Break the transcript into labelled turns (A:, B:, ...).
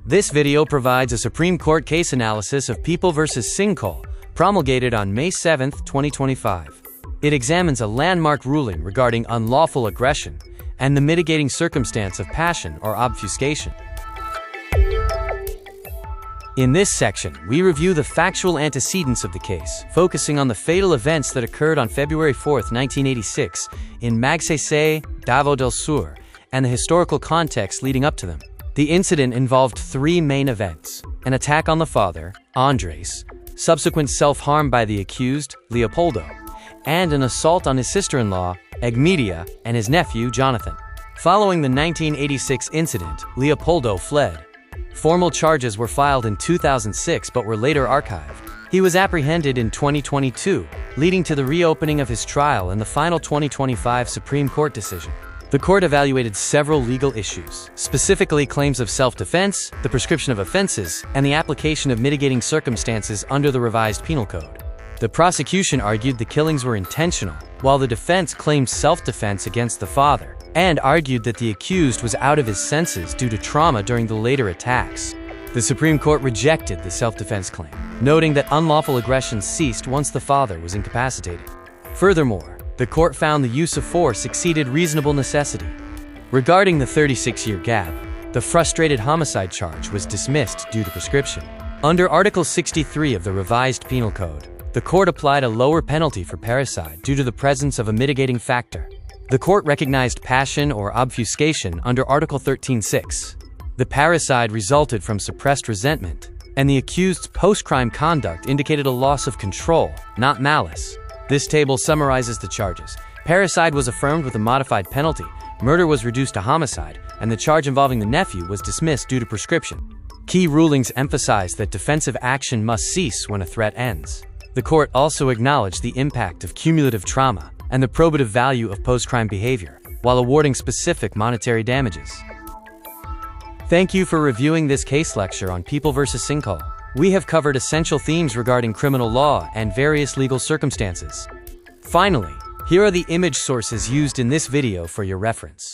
A: This video provides a Supreme Court case analysis of People v. Singcol, promulgated on May 7, 2025. It examines a landmark ruling regarding unlawful aggression and the mitigating circumstance of passion or obfuscation. In this section, we review the factual antecedents of the case, focusing on the fatal events that occurred on February 4, 1986, in Magsaysay, Davao del Sur, and the historical context leading up to them. The incident involved three main events: an attack on the father, Andres, subsequent self-harm by the accused, Leopoldo, and an assault on his sister-in-law, Egmedia, and his nephew, Jonathan. Following the 1986 incident, Leopoldo fled. Formal charges were filed in 2006 but were later archived. He was apprehended in 2022, leading to the reopening of his trial and the final 2025 Supreme Court decision. The court evaluated several legal issues, specifically claims of self-defense, the prescription of offenses, and the application of mitigating circumstances under the revised penal code. The prosecution argued the killings were intentional, while the defense claimed self-defense against the father, and argued that the accused was out of his senses due to trauma during the later attacks. The Supreme Court rejected the self-defense claim, noting that unlawful aggression ceased once the father was incapacitated. Furthermore, the court found the use of force exceeded reasonable necessity. Regarding the 36-year gap, the frustrated homicide charge was dismissed due to prescription. Under Article 63 of the revised penal code, the court applied a lower penalty for parricide due to the presence of a mitigating factor. The court recognized passion or obfuscation under Article 13(6). The parricide resulted from suppressed resentment, and the accused's post-crime conduct indicated a loss of control, not malice. This table summarizes the charges. Parricide was affirmed with a modified penalty, murder was reduced to homicide, and the charge involving the nephew was dismissed due to prescription. Key rulings emphasize that defensive action must cease when a threat ends. The court also acknowledged the impact of cumulative trauma and the probative value of post-crime behavior, while awarding specific monetary damages. Thank you for reviewing this case lecture on People v. Singcol. We have covered essential themes regarding criminal law and various legal circumstances. Finally, here are the image sources used in this video for your reference.